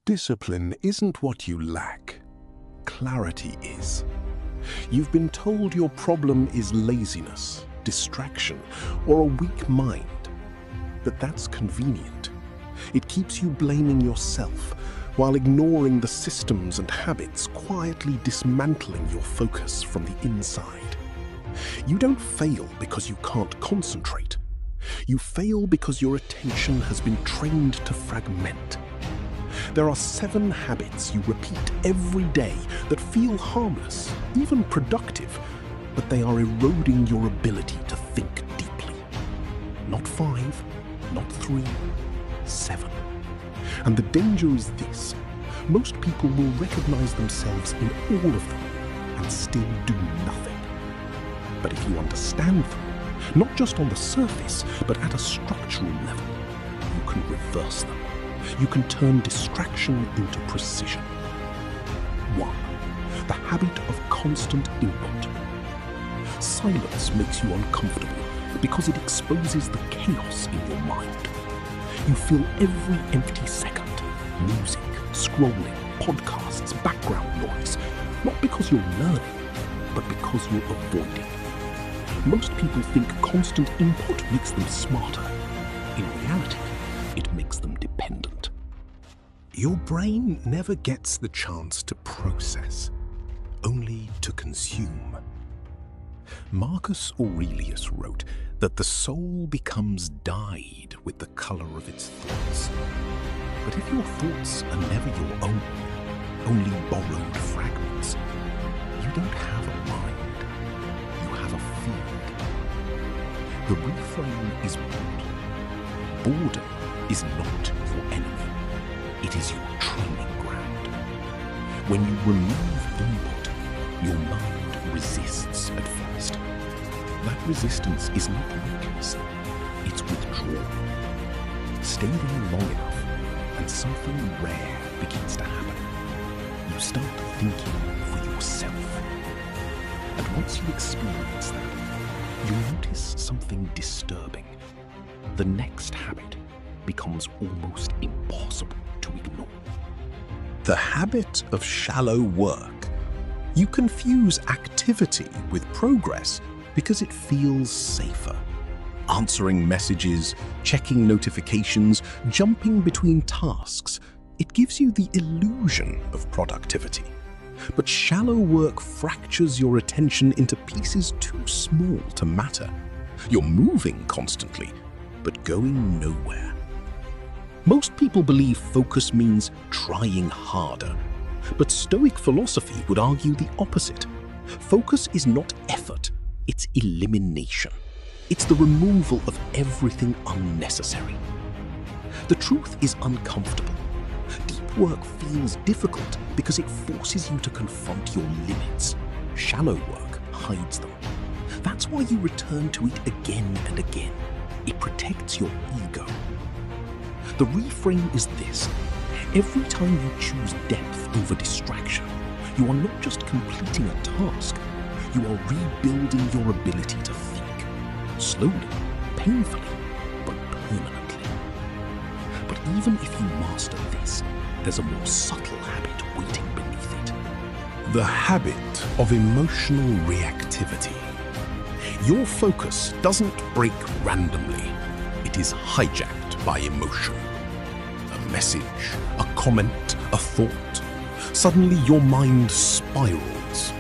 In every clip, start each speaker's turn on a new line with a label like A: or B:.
A: Discipline isn't what you lack. Clarity is. You've been told your problem is laziness, distraction, or a weak mind. But that's convenient. It keeps you blaming yourself while ignoring the systems and habits quietly dismantling your focus from the inside. You don't fail because you can't concentrate. You fail because your attention has been trained to fragment. There are 7 habits you repeat every day that feel harmless, even productive, but they are eroding your ability to think deeply. Not 5, not 3, 7. And the danger is this: most people will recognize themselves in all of them and still do nothing. But if you understand them, not just on the surface, but at a structural level, you can reverse them. You can turn distraction into precision. 1. The habit of constant input. Silence makes you uncomfortable because it exposes the chaos in your mind. You fill every empty second. Music, scrolling, podcasts, background noise. Not because you're learning, but because you're avoiding. Most people think constant input makes them smarter. In reality, it makes them dependent. Your brain never gets the chance to process, only to consume. Marcus Aurelius wrote that the soul becomes dyed with the color of its thoughts. But if your thoughts are never your own, only borrowed fragments, you don't have a mind, you have a field. The reframe is bored. Boredom is not your enemy. It is your training ground. When you remove input, your mind resists at first. That resistance is not weakness, it's withdrawal. Stay there long enough, and something rare begins to happen. You start thinking for yourself. And once you experience that, you notice something disturbing. The next habit becomes almost impossible to ignore. The habit of shallow work. You confuse activity with progress because it feels safer. Answering messages, checking notifications, jumping between tasks. It gives you the illusion of productivity. But shallow work fractures your attention into pieces too small to matter. You're moving constantly, but going nowhere. Most people believe focus means trying harder, but Stoic philosophy would argue the opposite. Focus is not effort, it's elimination. It's the removal of everything unnecessary. The truth is uncomfortable. Deep work feels difficult because it forces you to confront your limits. Shallow work hides them. That's why you return to it again and again. It protects your ego. The reframe is this: every time you choose depth over distraction, you are not just completing a task, you are rebuilding your ability to think. Slowly, painfully, but permanently. But even if you master this, there's a more subtle habit waiting beneath it. The habit of emotional reactivity. Your focus doesn't break randomly. It is hijacked by emotion. A message, a comment, a thought. Suddenly your mind spirals.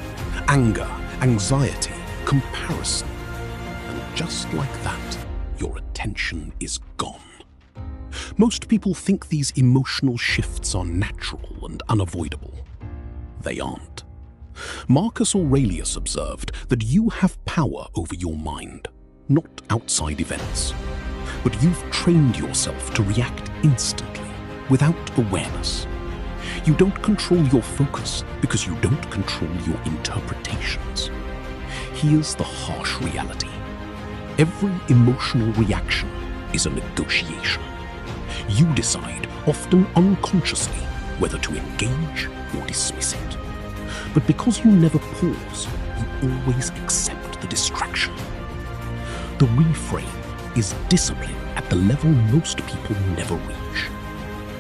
A: Anger, anxiety, comparison. And just like that, your attention is gone. Most people think these emotional shifts are natural and unavoidable. They aren't. Marcus Aurelius observed that you have power over your mind, not outside events. But you've trained yourself to react instantly, without awareness. You don't control your focus because you don't control your interpretations. Here's the harsh reality. Every emotional reaction is a negotiation. You decide, often unconsciously, whether to engage or dismiss it. But because you never pause, you always accept the distraction. The reframe is discipline at the level most people never reach.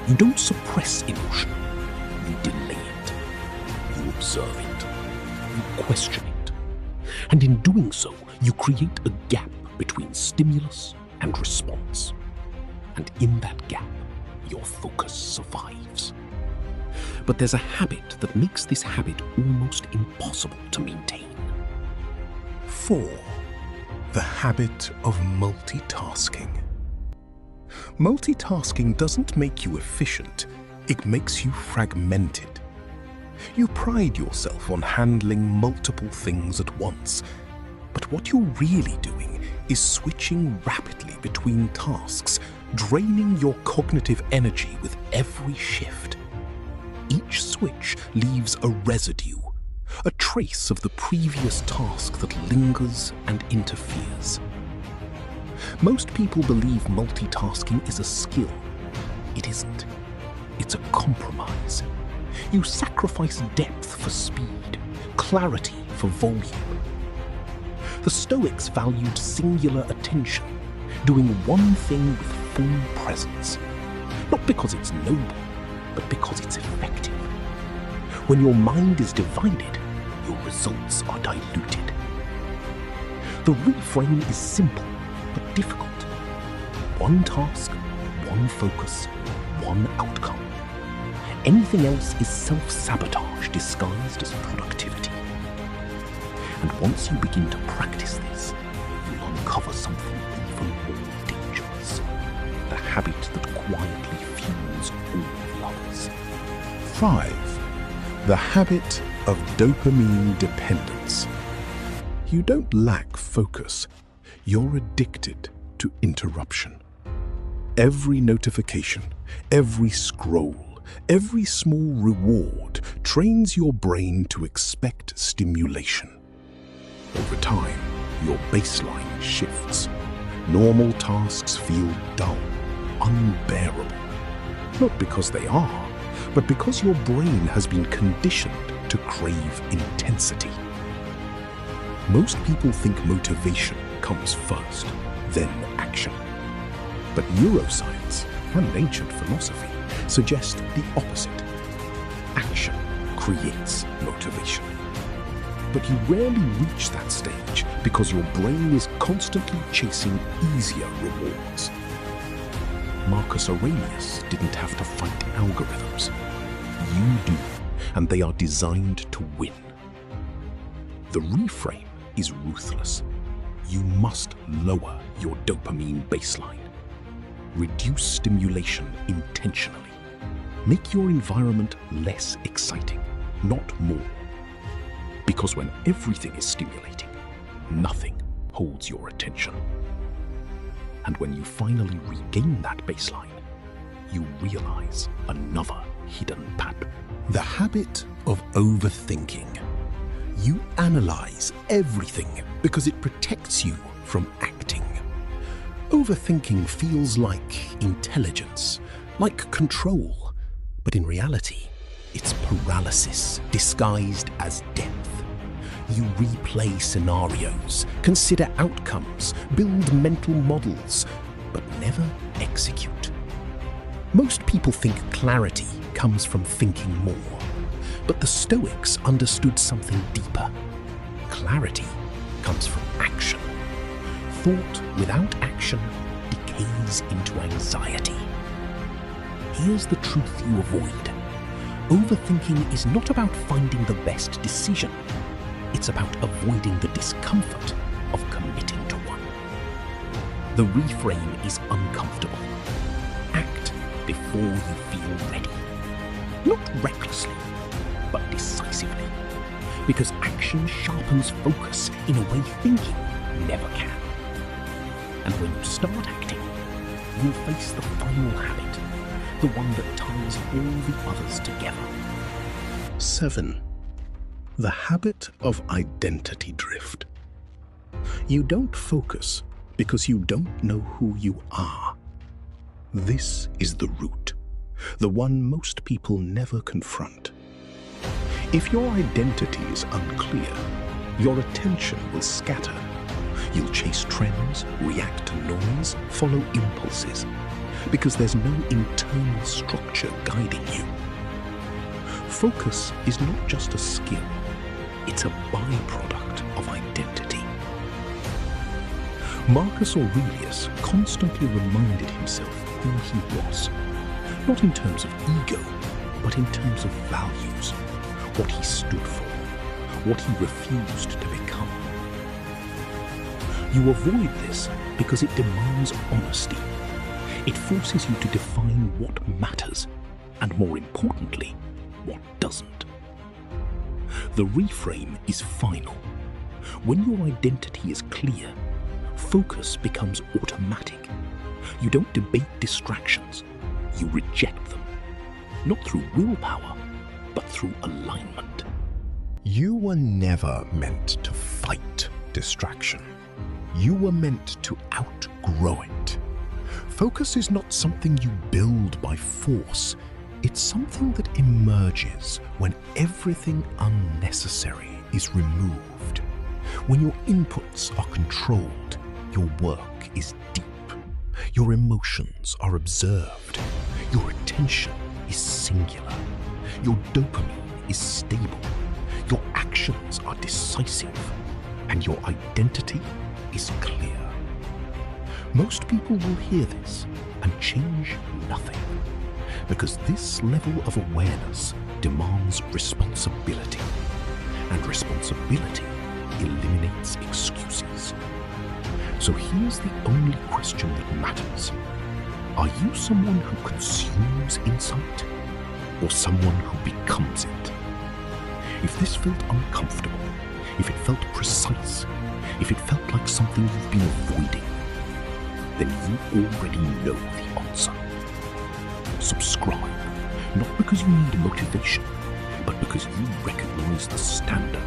A: You don't suppress emotion, observe it. You question it. And in doing so, you create a gap between stimulus and response. And in that gap, your focus survives. But there's a habit that makes this habit almost impossible to maintain. 4. The habit of multitasking. Multitasking doesn't make you efficient, it makes you fragmented. You pride yourself on handling multiple things at once, but what you're really doing is switching rapidly between tasks, draining your cognitive energy with every shift. Each switch leaves a residue, a trace of the previous task that lingers and interferes. Most people believe multitasking is a skill. It isn't. It's a compromise. You sacrifice depth for speed, clarity for volume. The Stoics valued singular attention, doing one thing with full presence, not because it's noble, but because it's effective. When your mind is divided, your results are diluted. The reframe is simple but difficult. One task, one focus, one outcome. Anything else is self-sabotage disguised as productivity. And once you begin to practice this, you'll uncover something even more dangerous. The habit that quietly fuels all the others. 5. The habit of dopamine dependence. You don't lack focus. You're addicted to interruption. Every notification, every scroll, every small reward trains your brain to expect stimulation. Over time, your baseline shifts. Normal tasks feel dull, unbearable. Not because they are, but because your brain has been conditioned to crave intensity. Most people think motivation comes first, then action. But neuroscience and ancient philosophy suggest the opposite. Action creates motivation. But you rarely reach that stage because your brain is constantly chasing easier rewards. Marcus Aurelius didn't have to fight algorithms. You do, and they are designed to win. The reframe is ruthless. You must lower your dopamine baseline. Reduce stimulation intentionally. Make your environment less exciting, not more. Because when everything is stimulating, nothing holds your attention. And when you finally regain that baseline, you realize another hidden pattern. The habit of overthinking. You analyze everything because it protects you from acting. Overthinking feels like intelligence, like control, but in reality, it's paralysis disguised as depth. You replay scenarios, consider outcomes, build mental models, but never execute. Most people think clarity comes from thinking more, but the Stoics understood something deeper. Clarity comes from action. Thought without action decays into anxiety. Here's the truth you avoid. Overthinking is not about finding the best decision. It's about avoiding the discomfort of committing to one. The reframe is uncomfortable. Act before you feel ready. Not recklessly, but decisively. Because action sharpens focus in a way thinking never can. And when you start acting, you'll face the final habit, the one that ties all the others together. 7. The habit of identity drift. You don't focus because you don't know who you are. This is the root, the one most people never confront. If your identity is unclear, your attention will scatter. You'll chase trends, react to noise, follow impulses, because there's no internal structure guiding you. Focus is not just a skill, it's a byproduct of identity. Marcus Aurelius constantly reminded himself who he was, not in terms of ego, but in terms of values, what he stood for, what he refused to become. You avoid this because it demands honesty. It forces you to define what matters, and more importantly, what doesn't. The reframe is final. When your identity is clear, focus becomes automatic. You don't debate distractions, you reject them. Not through willpower, but through alignment.
B: You were never meant to fight distraction. You were meant to outgrow it. Focus is not something you build by force. It's something that emerges when everything unnecessary is removed. When your inputs are controlled, your work is deep. Your emotions are observed. Your attention is singular. Your dopamine is stable. Your actions are decisive. And your identity is clear. Most people will hear this and change nothing, because this level of awareness demands responsibility, and responsibility eliminates excuses. So here's the only question that matters. Are you someone who consumes insight, or someone who becomes it? If this felt uncomfortable, if it felt precise, if it felt like something you've been avoiding, then you already know the answer. Subscribe, not because you need motivation, but because you recognize the standard.